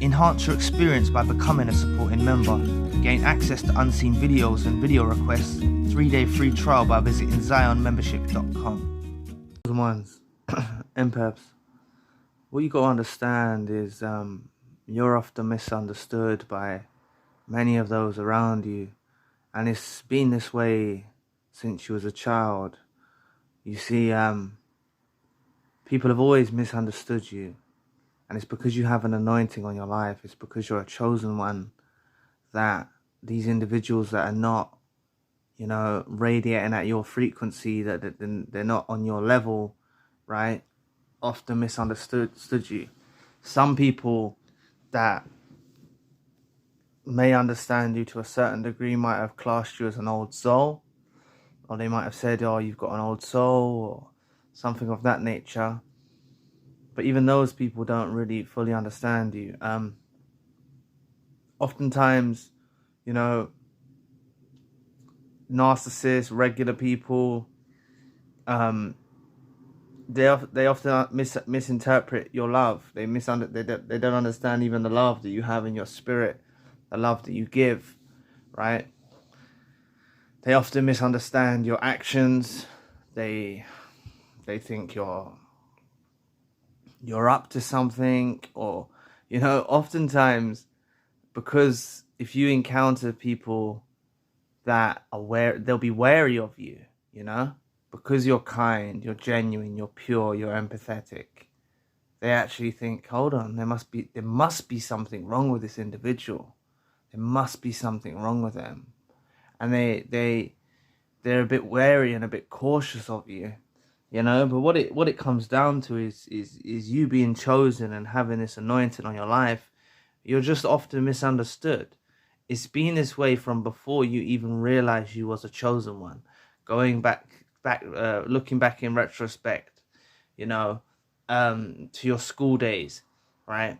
Enhance your experience by becoming a supporting member. Gain access to unseen videos and video requests. 3-day free trial by visiting zionmembership.com. Ones, empaths, what you got to understand is you're often misunderstood by many of those around you, and it's been this way since you was a child. You see, people have always misunderstood you. And it's because you have an anointing on your life. It's because you're a chosen one that these individuals that are not, radiating at your frequency, that they're not on your level, right, often misunderstood you. Some people that may understand you to a certain degree might have classed you as an old soul, or they might have said, oh, you've got an old soul, or something of that nature. But even those people don't really fully understand you. Oftentimes, narcissists, regular people, they often misinterpret your love. They don't understand even the love that you have in your spirit, the love that you give, right? They often misunderstand your actions. They think you're up to something, or oftentimes, because if you encounter people that are they'll be wary of you, because you're kind, you're genuine, you're pure, you're empathetic. They actually think, hold on, there must be something wrong with this individual. There must be something wrong with them, and they're a bit wary and a bit cautious of you. But what it comes down to is you being chosen and having this anointing on your life. You're just often misunderstood. It's been this way from before you even realized you was a chosen one. Looking back in retrospect, to your school days, right?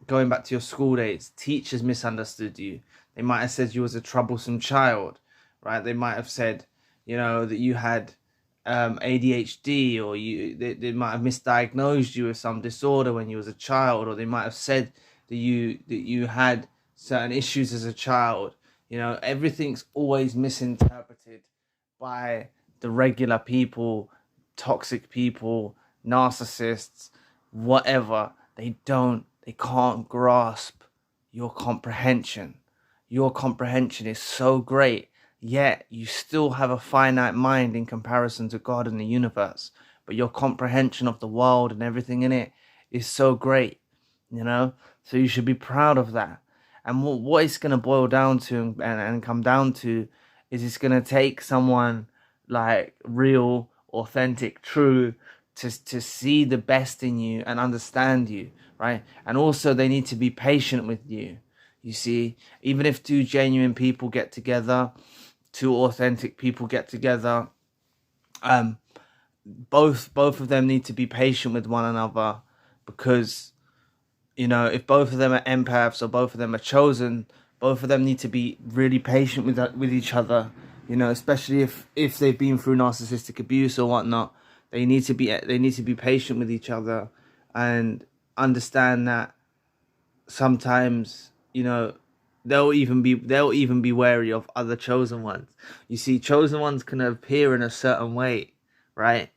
Going back to your school days, teachers misunderstood you. They might have said you was a troublesome child, right? They might have said, that you had ADHD, or they might have misdiagnosed you with some disorder when you was a child, or they might have said that you had certain issues as a child. Everything's always misinterpreted by the regular people, toxic people, narcissists, whatever. They can't grasp your comprehension. Your comprehension is so great, yet you still have a finite mind in comparison to God and the universe. But your comprehension of the world and everything in it is so great, So you should be proud of that. And what it's going to boil down to and come down to is it's going to take someone like real, authentic, true, to see the best in you and understand you, right? And also they need to be patient with you. You see, even if two genuine people get together, two authentic people get together, both of them need to be patient with one another, because if both of them are empaths or both of them are chosen, both of them need to be really patient with each other, especially if they've been through narcissistic abuse or whatnot. They need to be patient with each other and understand that sometimes they'll even be wary of other chosen ones. You see, chosen ones can appear in a certain way, right?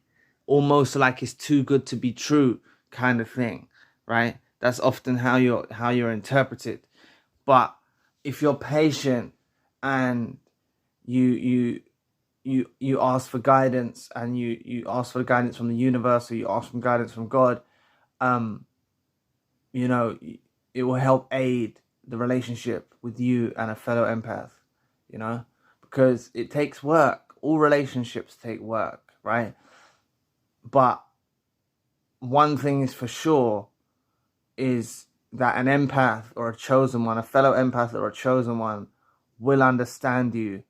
Almost like it's too good to be true kind of thing, right? That's often how you're interpreted. But if you're patient and you ask for guidance, and you ask for guidance from the universe, or you ask for guidance from God, it will help aid the relationship with you and a fellow empath, because it takes work. All relationships take work, right? But one thing is for sure, is that an empath or a chosen one, a fellow empath or a chosen one, will understand you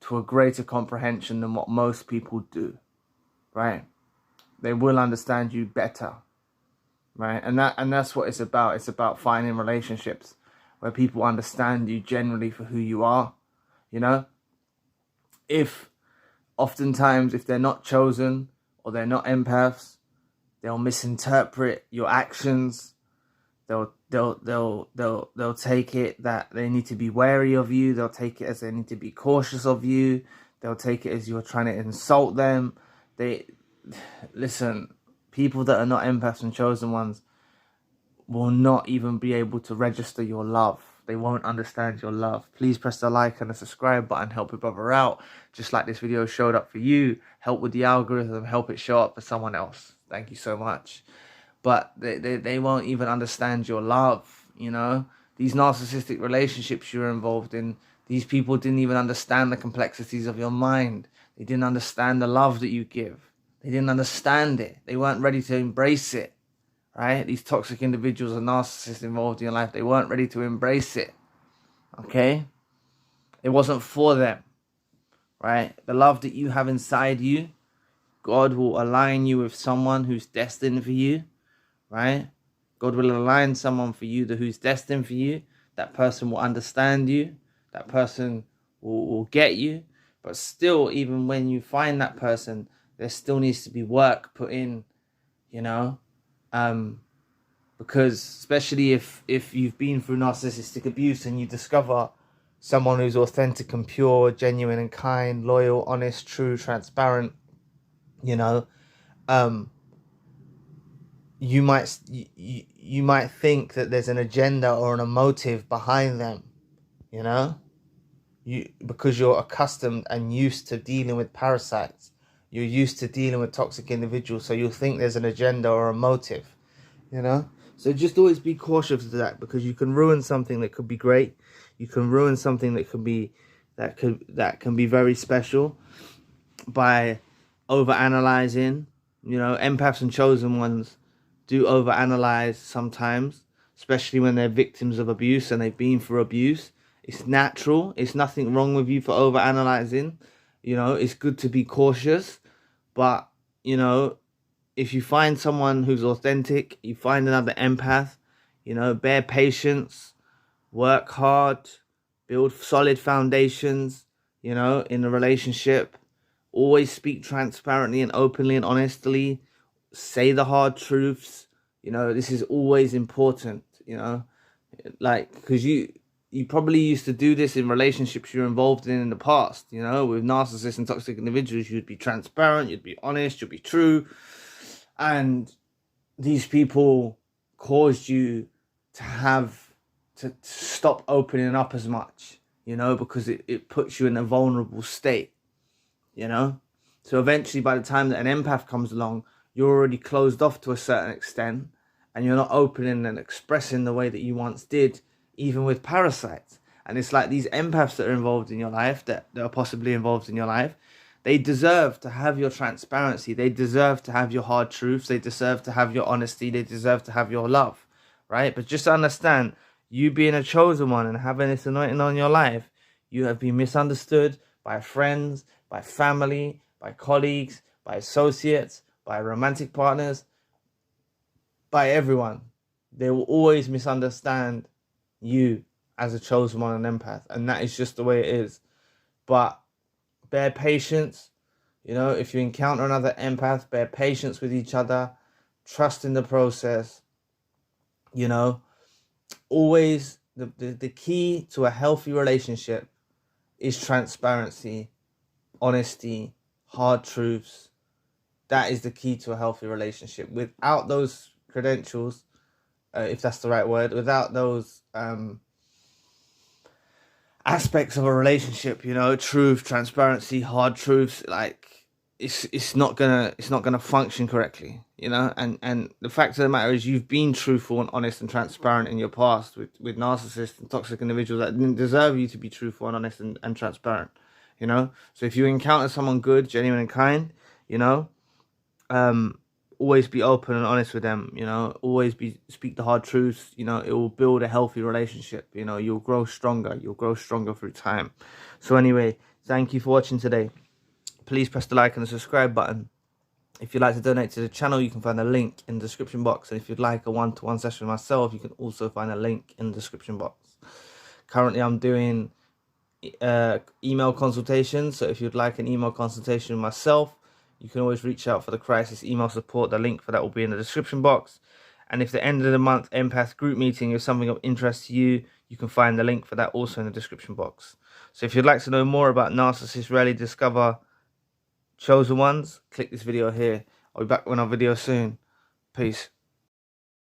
to a greater comprehension than what most people do, right? They will understand you better, right? And that's what it's about. It's about finding relationships where people understand you genuinely for who you are, If they're not chosen or they're not empaths, they'll misinterpret your actions. They'll take it that they need to be wary of you. They'll take it as they need to be cautious of you. They'll take it as you're trying to insult them. Listen, people that are not empaths and chosen ones will not even be able to register your love. They won't understand your love. Please press the like and the subscribe button. Help a brother out. Just like this video showed up for you. Help with the algorithm. Help it show up for someone else. Thank you so much. But they won't even understand your love, you know? These narcissistic relationships you're involved in, these people didn't even understand the complexities of your mind. They didn't understand the love that you give. They didn't understand it. They weren't ready to embrace it. Right? These toxic individuals and narcissists involved in your life, they weren't ready to embrace it. Okay? It wasn't for them. Right? The love that you have inside you, God will align you with someone who's destined for you. Right? God will align someone for you who's destined for you. That person will understand you. That person will get you. But still, even when you find that person, there still needs to be work put in, you know? Because especially if you've been through narcissistic abuse and you discover someone who's authentic and pure, genuine and kind, loyal, honest, true, transparent, you know, you might think that there's an agenda or a motive behind them, you know, because you're accustomed and used to dealing with parasites. You're used to dealing with toxic individuals, so you'll think there's an agenda or a motive, you know? So just always be cautious of that, because you can ruin something that could be great. You can ruin something that can be very special by overanalyzing. You know, empaths and chosen ones do overanalyze sometimes, especially when they're victims of abuse and they've been through abuse. It's natural. It's nothing wrong with you for overanalyzing. You know, it's good to be cautious. But, you know, if you find someone who's authentic, you find another empath, you know, bear patience, work hard, build solid foundations, you know, in a relationship. Always speak transparently and openly and honestly. Say the hard truths. You know, this is always important, you know, like, because you probably used to do this in relationships you're involved in the past, you know, with narcissists and toxic individuals. You'd be transparent, you'd be honest, you'd be true. And these people caused you to stop opening up as much, you know, because it puts you in a vulnerable state, you know. So eventually, by the time that an empath comes along, you're already closed off to a certain extent, and you're not opening and expressing the way that you once did, even with parasites. And it's like these empaths that are involved in your life, that are possibly involved in your life, they deserve to have your transparency. They deserve to have your hard truths. They deserve to have your honesty. They deserve to have your love, right? But just understand, you being a chosen one and having this anointing on your life, you have been misunderstood by friends, by family, by colleagues, by associates, by romantic partners, by everyone. They will always misunderstand you as a chosen one and empath, and that is just the way it is. But bear patience, you know. If you encounter another empath, bear patience with each other, trust in the process, you know. Always the key to a healthy relationship is transparency, honesty, hard truths. That is the key to a healthy relationship. Without those credentials, if that's the right word, without those aspects of a relationship, you know, truth, transparency, hard truths, like it's not gonna function correctly, you know. And the fact of the matter is, you've been truthful and honest and transparent in your past with narcissists and toxic individuals that didn't deserve you to be truthful and honest and transparent, you know. So if you encounter someone good, genuine and kind, you know, always be open and honest with them, you know. Always speak the hard truths, you know. It will build a healthy relationship, you know. You'll grow stronger through time. So anyway, thank you for watching today. Please press the like and the subscribe button. If you'd like to donate to the channel, you can find a link in the description box. And if you'd like a one-to-one session with myself, you can also find a link in the description box. Currently I'm doing email consultations, so if you'd like an email consultation with myself, you can always reach out for the crisis email support. The link for that will be in the description box. And if the end of the month empath group meeting is something of interest to you, you can find the link for that also in the description box. So if you'd like to know more about Narcissist, Rarely Discover Chosen Ones, click this video here. I'll be back with another video soon. Peace.